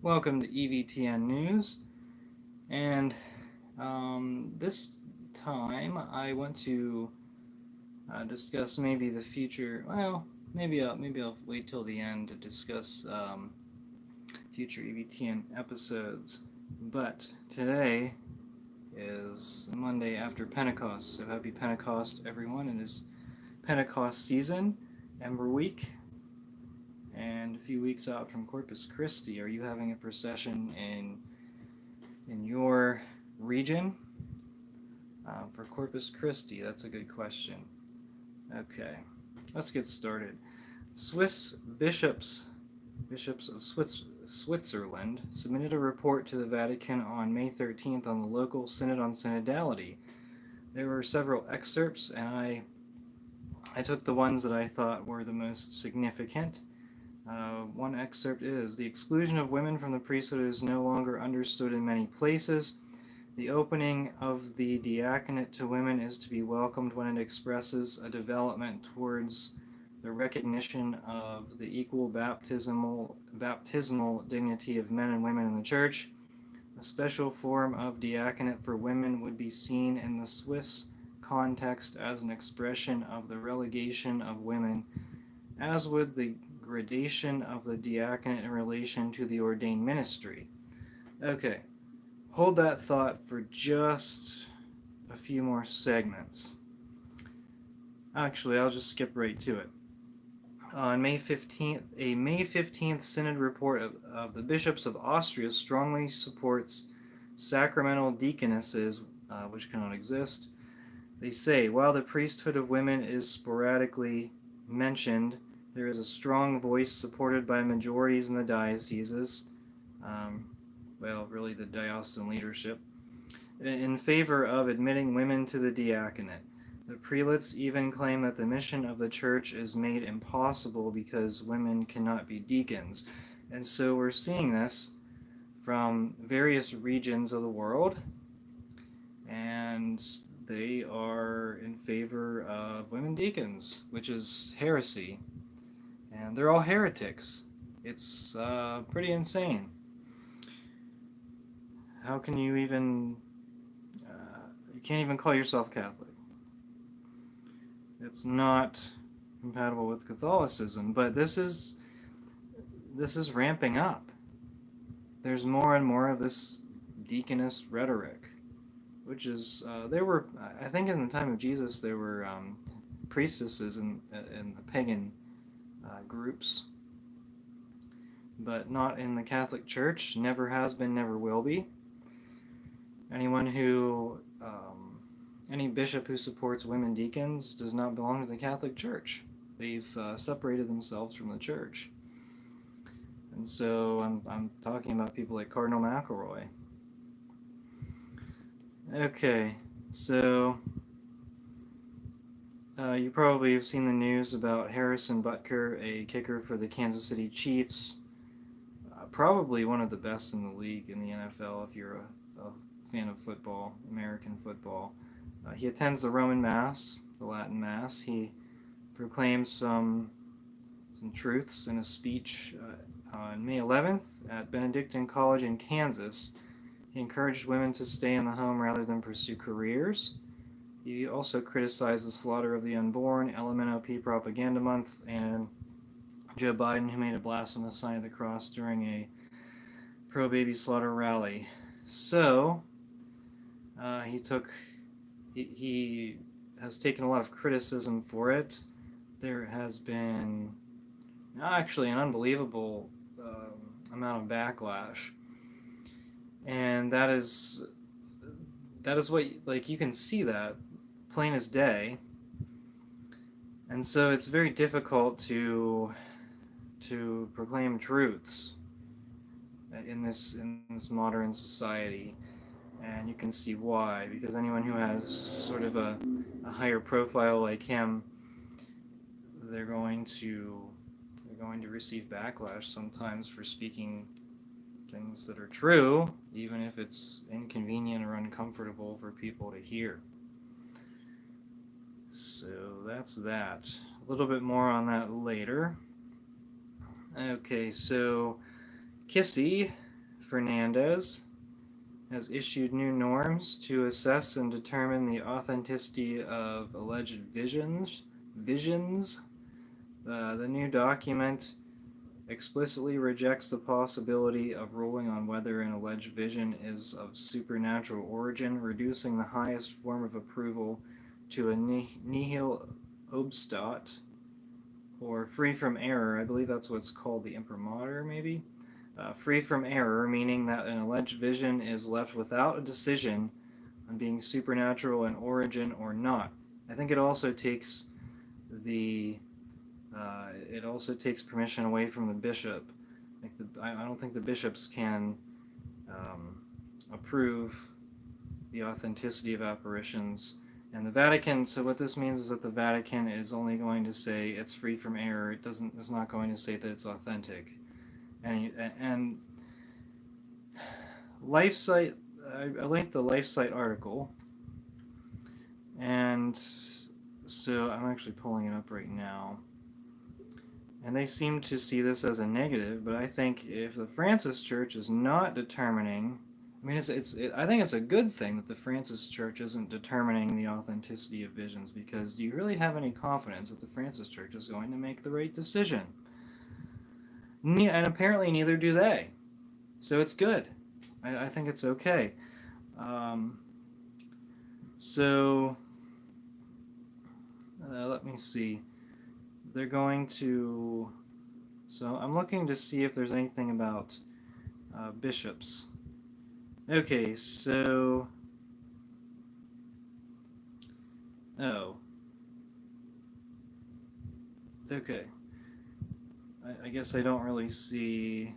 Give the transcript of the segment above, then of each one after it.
Welcome to EVTN News, and this time I want to discuss maybe the future. Well, maybe I'll wait till the end to discuss future EVTN episodes. But today is Monday after Pentecost, so happy Pentecost, everyone! It is Pentecost season, Ember Week, and a few weeks out from Corpus Christi. Are you having a procession in your region for Corpus Christi? That's a good question. Okay, let's get started. Swiss bishops of Switzerland submitted a report to the Vatican on May 13th on the local Synod on Synodality. There were several excerpts, and I took the ones that I thought were the most significant. One excerpt is, the exclusion of women from the priesthood is no longer understood in many places. The opening of the diaconate to women is to be welcomed when it expresses a development towards the recognition of the equal baptismal dignity of men and women in the Church. A special form of diaconate for women would be seen in the Swiss context as an expression of the relegation of women, as would the gradation of the diaconate in relation to the ordained ministry. Okay, hold that thought for just a few more segments. Actually, I'll just skip right to it. On May 15th, a May 15th Synod report of the bishops of Austria strongly supports sacramental deaconesses, which cannot exist. They say, while the priesthood of women is sporadically mentioned, there is a strong voice supported by majorities in the dioceses, really the diocesan leadership, in favor of admitting women to the diaconate. The prelates even claim that the mission of the Church is made impossible because women cannot be deacons. And so we're seeing this from various regions of the world, and they are in favor of women deacons, which is heresy. And they're all heretics. It's pretty insane. How can you even... you can't even call yourself Catholic. It's not compatible with Catholicism, but this is ramping up. There's more and more of this deaconess rhetoric, which is I think in the time of Jesus there were priestesses in the pagan groups, but not in the Catholic Church. Never has been, never will be. Any bishop who supports women deacons does not belong to the Catholic Church. They've separated themselves from the Church. And so I'm talking about people like Cardinal McElroy. Okay, so you probably have seen the news about Harrison Butker, a kicker for the Kansas City Chiefs. Probably one of the best in the league in the NFL if you're a fan of football, American football. He attends the Roman Mass, the Latin Mass. He proclaims some truths in a speech on May 11th at Benedictine College in Kansas. He encouraged women to stay in the home rather than pursue careers. He also criticized the slaughter of the unborn, LMNOP Propaganda Month, and Joe Biden, who made a blasphemous sign of the cross during a pro-baby slaughter rally. So, he has taken a lot of criticism for it. There has been actually an unbelievable amount of backlash, and that is what, like, you can see that plain as day. And so it's very difficult to proclaim truths in this modern society. And you can see why, because anyone who has sort of a higher profile like him, they're going to receive backlash sometimes for speaking things that are true, even if it's inconvenient or uncomfortable for people to hear. So that's that. A little bit more on that later. Okay, so Kissy Fernandez has issued new norms to assess and determine the authenticity of alleged visions. The new document explicitly rejects the possibility of ruling on whether an alleged vision is of supernatural origin, reducing the highest form of approval to a nihil obstat, or free from error. I believe that's what's called the imprimatur, maybe? Free from error, meaning that an alleged vision is left without a decision on being supernatural in origin or not. I think it also takes permission away from the bishop. I don't think the bishops can approve the authenticity of apparitions. And the Vatican, so what this means is that the Vatican is only going to say it's free from error. It's not going to say that it's authentic. And LifeSite, I linked the LifeSite article, and so I'm actually pulling it up right now. And they seem to see this as a negative, but I think if the Francis Church is not determining, I think it's a good thing that the Francis Church isn't determining the authenticity of visions, because do you really have any confidence that the Francis Church is going to make the right decision? And apparently neither do they. So it's good. I think it's okay. Let me see. They're going to... So I'm looking to see if there's anything about bishops. Okay, so... Oh. Okay. I guess I don't really see...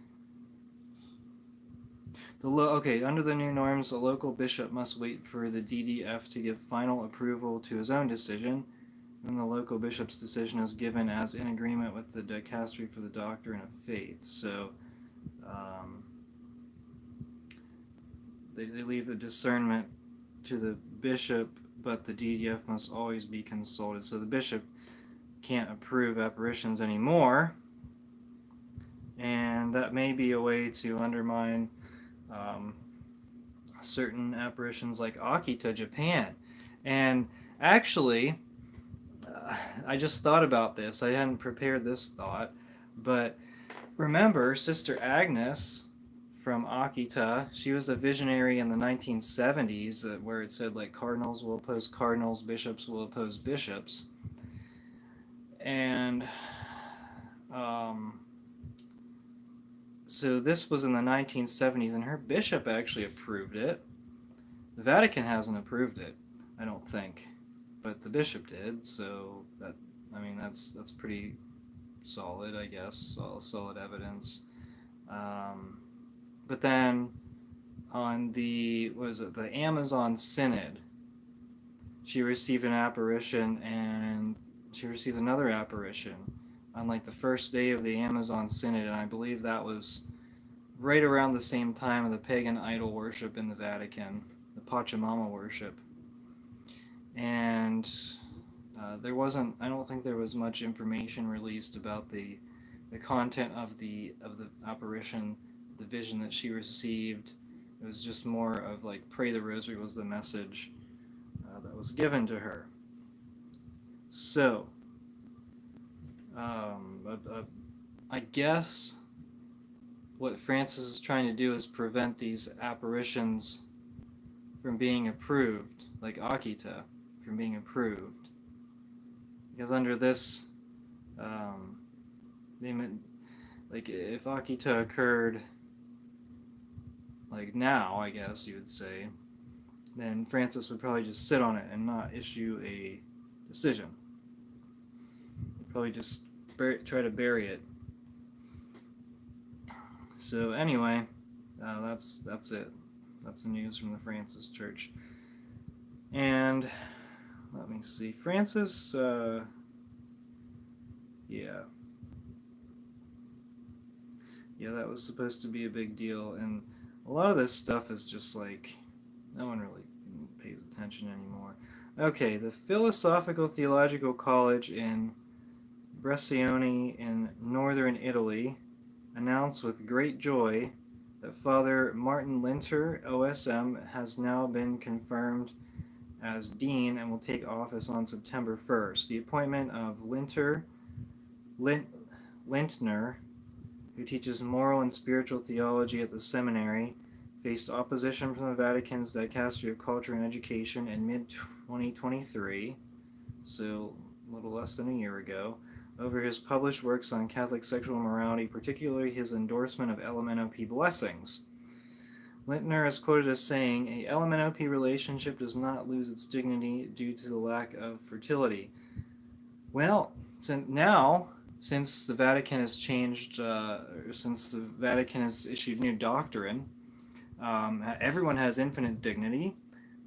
under the new norms, a local bishop must wait for the DDF to give final approval to his own decision, and the local bishop's decision is given as in agreement with the dicastery for the doctrine of faith. So they leave the discernment to the bishop, but the DDF must always be consulted. So the bishop can't approve apparitions anymore, and that may be a way to undermine certain apparitions like Akita, Japan. And actually, I just thought about this. I hadn't prepared this thought, but remember Sister Agnes from Akita? She was a visionary in the 1970s, where it said like cardinals will oppose cardinals, bishops will oppose bishops. And so this was in the 1970s, and her bishop actually approved it. The Vatican hasn't approved it, I don't think, but the bishop did. So that's pretty solid, I guess, solid evidence. But then on the Amazon Synod, she received an apparition, and she received another apparition on like the first day of the Amazon Synod, and I believe that was right around the same time of the pagan idol worship in the Vatican, the Pachamama worship. And I don't think there was much information released about the content of the apparition, the vision that she received. It was just more of like, pray the rosary was the message that was given to her. So, I guess what Francis is trying to do is prevent these apparitions from being approved, like Akita, from being approved. Because under this, if Akita occurred, like now, I guess you would say, then Francis would probably just sit on it and not issue a decision. He'd probably just try to bury it. So anyway, that's it. That's the news from the Francis Church. And let me see, Francis, that was supposed to be a big deal, and a lot of this stuff is just like, no one really pays attention anymore. Okay, the Philosophical Theological College in Brescione in northern Italy announced with great joy that Father Martin Linter, OSM, has now been confirmed as dean and will take office on September 1st. The appointment of Lintner, who teaches moral and spiritual theology at the seminary, faced opposition from the Vatican's Dicastery of Culture and Education in mid-2023, so a little less than a year ago, over his published works on Catholic sexual morality, particularly his endorsement of LMNOP blessings. Lintner is quoted as saying, "A LMNOP relationship does not lose its dignity due to the lack of fertility." Well, since the Vatican has changed, since the Vatican has issued new doctrine, everyone has infinite dignity,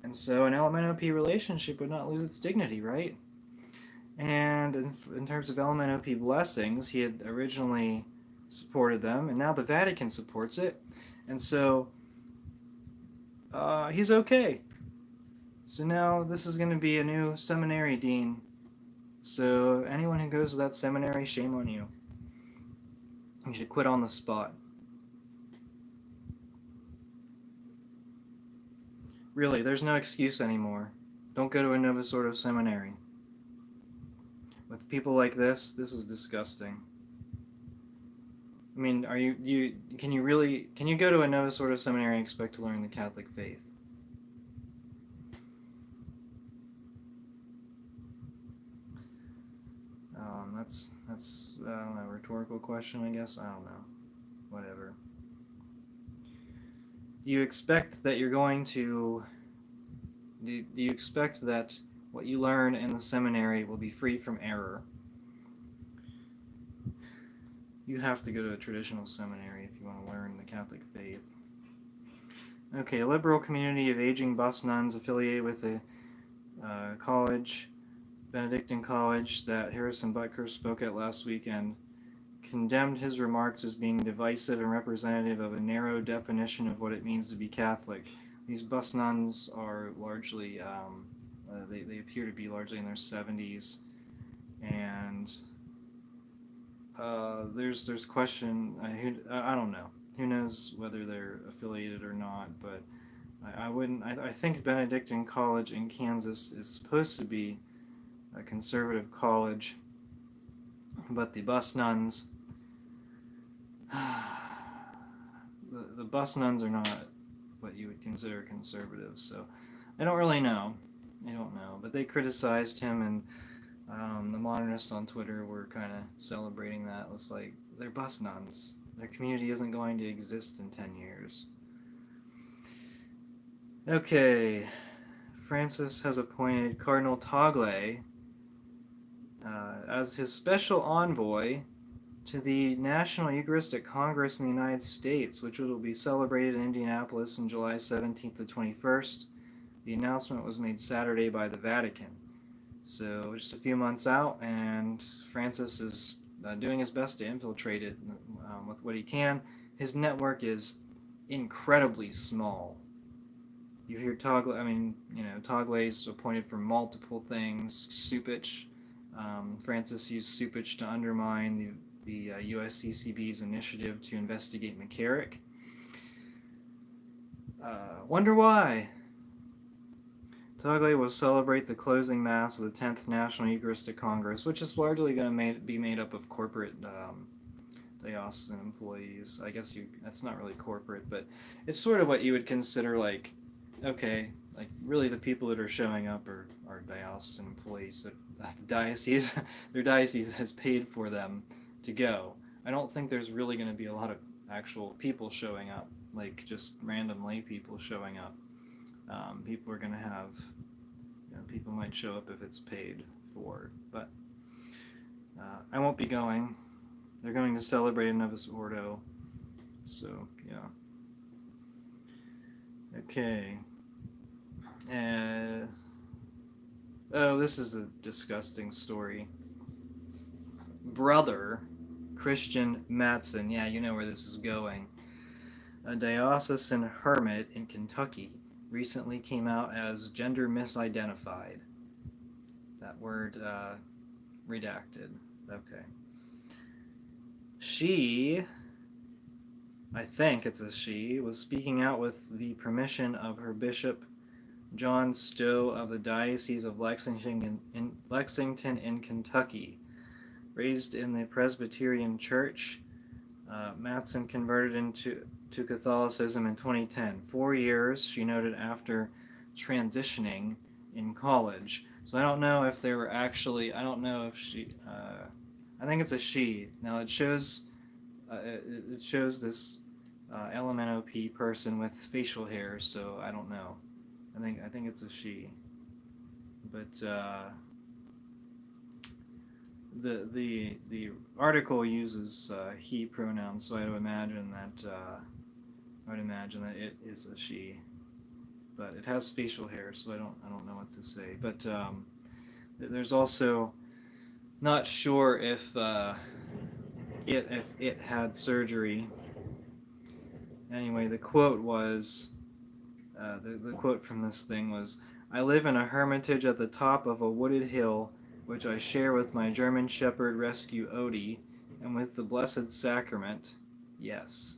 and so an LMNOP relationship would not lose its dignity, right? And in terms of LMNOP blessings, he had originally supported them, and now the Vatican supports it, and so he's okay. So now this is going to be a new seminary dean. So anyone who goes to that seminary, shame on you. You should quit on the spot. Really, there's no excuse anymore. Don't go to a Novus Ordo seminary. With people like this is disgusting. I mean, can you go to a Novus Ordo seminary and expect to learn the Catholic faith? That's I don't know, rhetorical question, I guess. I don't know. Whatever. Do you expect that you're going to do you expect that what you learn in the seminary will be free from error? You have to go to a traditional seminary if you want to learn the Catholic faith. Okay, a liberal community of aging bus nuns affiliated with the college, Benedictine College, that Harrison Butker spoke at last weekend, condemned his remarks as being divisive and representative of a narrow definition of what it means to be Catholic. These bus nuns are largely, they appear to be largely in their 70s, and there's question. I don't know. Who knows whether they're affiliated or not? But I wouldn't. I think Benedictine College in Kansas is supposed to be a conservative college, but the bus nuns, the bus nuns are not what you would consider conservative. So I don't really know. I don't know. But they criticized him, and the modernists on Twitter were kind of celebrating that. It's like, they're bus nuns. Their community isn't going to exist in 10 years. Okay. Francis has appointed Cardinal Tagle as his special envoy to the National Eucharistic Congress in the United States, which will be celebrated in Indianapolis on July 17th to 21st. The announcement was made Saturday by the Vatican. So just a few months out, and Francis is doing his best to infiltrate it with what he can. His network is incredibly small. You hear Tagle, Tagle's appointed for multiple things. Supich, Francis used Supich to undermine the USCCB's initiative to investigate McCarrick. Wonder why? Tagle will celebrate the closing Mass of the 10th National Eucharistic Congress, which is largely going to be made up of corporate diocesan employees. I guess that's not really corporate, but it's sort of what you would consider like, okay, like really the people that are showing up are diocesan employees that their diocese has paid for them to go. I don't think there's really going to be a lot of actual people showing up, like just random lay people showing up. People are going to have, people might show up if it's paid for, but I won't be going. They're going to celebrate a Novus Ordo, so yeah. Okay. Oh, this is a disgusting story. Brother Christian Mattson, yeah, you know where this is going. A diocesan hermit in Kentucky recently came out as gender misidentified. That word redacted. Okay. She I think it's a she, was speaking out with the permission of her bishop, John Stowe of the Diocese of Lexington in Kentucky. Raised in the Presbyterian Church, Matson converted to Catholicism in 2010. 4 years, she noted, after transitioning in college. So I don't know if they were actually. I don't know if she. I think it's a she. Now it shows. It shows this LMNOP person with facial hair. So I don't know. I think it's a she. But the article uses he pronouns, so I would imagine that it is a she. But it has facial hair, so I don't know what to say. But there's also not sure if it had surgery. Anyway, the quote was the quote from this thing was, "I live in a hermitage at the top of a wooded hill, which I share with my German Shepherd rescue Odie, and with the Blessed Sacrament." Yes,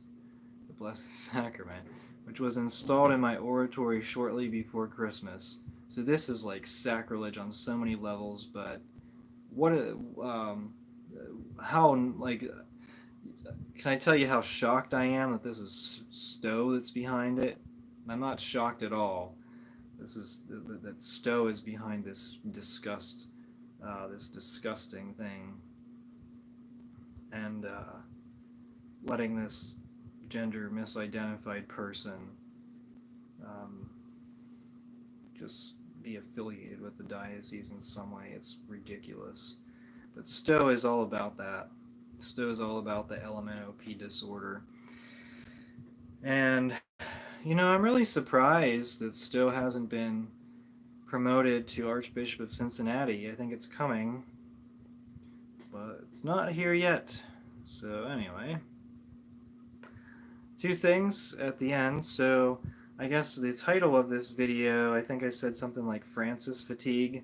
the Blessed Sacrament, which was installed in my oratory shortly before Christmas. So this is like sacrilege on so many levels, but what how like can I tell you how shocked I am that this is Stowe that's behind it? I'm not shocked at all. This is that Stowe is behind this disgusting thing, and letting this gender misidentified person um, just be affiliated with the diocese in some way. It's ridiculous. But Stowe is all about that. Stowe is all about the LMNOP disorder. And, I'm really surprised that Stowe hasn't been promoted to Archbishop of Cincinnati. I think it's coming, but it's not here yet. So, anyway, two things at the end. So, I guess the title of this video, I think I said something like Francis fatigue.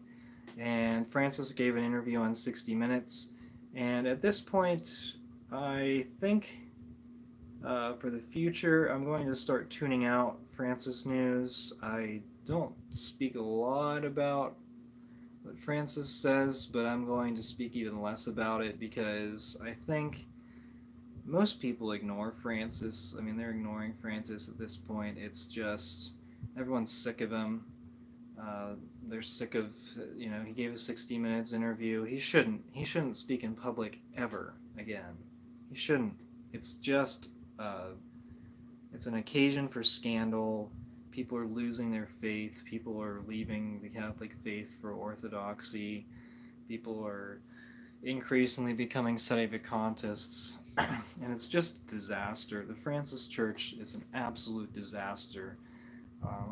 And Francis gave an interview on 60 Minutes. And at this point, I think for the future, I'm going to start tuning out Francis news. I don't speak a lot about what Francis says, but I'm going to speak even less about it because I think most people ignore Francis. I mean, they're ignoring Francis at this point. It's just everyone's sick of him. They're sick of, he gave a 60 Minutes interview. He shouldn't speak in public ever again. He shouldn't. It's just, it's an occasion for scandal. People are losing their faith. People are leaving the Catholic faith for Orthodoxy. People are increasingly becoming sedevacantists. And it's just disaster. The Francis Church is an absolute disaster.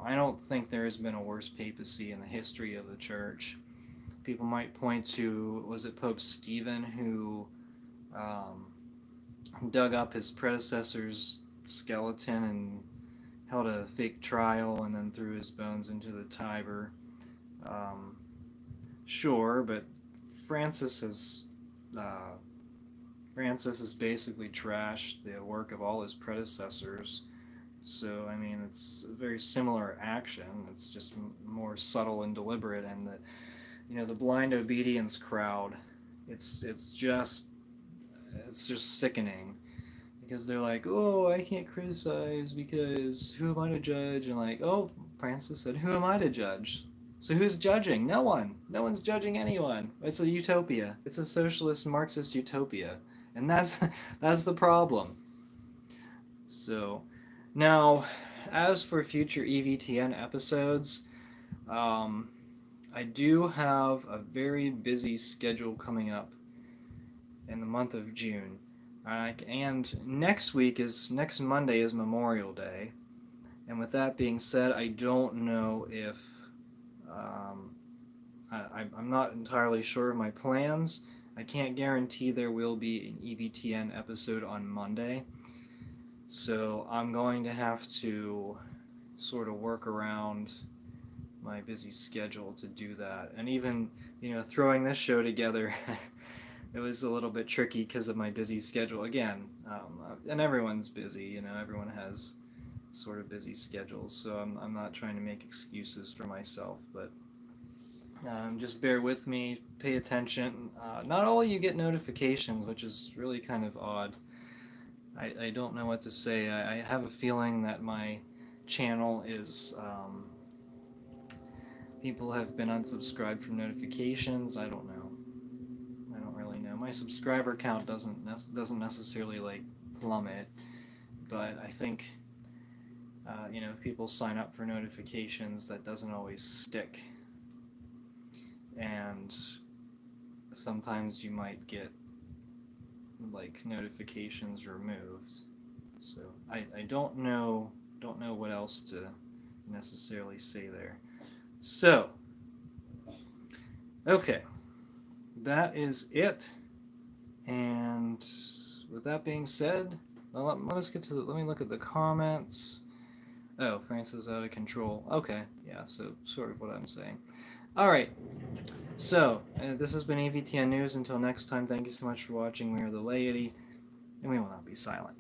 I don't think there has been a worse papacy in the history of the church. People might point to, was it Pope Stephen who dug up his predecessor's skeleton and held a fake trial and then threw his bones into the Tiber? Sure, but Francis has basically trashed the work of all his predecessors. So, I mean, it's a very similar action. It's just more subtle and deliberate, and the blind obedience crowd, it's just sickening, because they're like, oh, I can't criticize because who am I to judge? And like, oh, Francis said, who am I to judge? So who's judging? No one. No one's judging anyone. It's a utopia. It's a socialist Marxist utopia, and that's the problem. So. Now, as for future EVTN episodes, I do have a very busy schedule coming up in the month of June. And next Monday is Memorial Day. And with that being said, I don't know if I'm not entirely sure of my plans. I can't guarantee there will be an EVTN episode on Monday. So I'm going to have to sort of work around my busy schedule to do that. And even, throwing this show together, it was a little bit tricky because of my busy schedule again. And everyone's busy, you know, everyone has sort of busy schedules, so I'm not trying to make excuses for myself, but just bear with me, pay attention. Not all of you get notifications, which is really kind of odd. I don't know what to say. I have a feeling that my channel is. People have been unsubscribed from notifications. I don't know. I don't really know. My subscriber count doesn't necessarily like plummet, but I think you know, if people sign up for notifications, that doesn't always stick, and sometimes you might get like notifications removed. So I don't know what else to necessarily say there. So okay, that is it. And with that being said, well, let's get to let me look at the comments. Oh, France is out of control. Okay, yeah, so sort of what I'm saying. All right, so this has been EVTN News. Until next time, thank you so much for watching. We are the laity, and we will not be silent.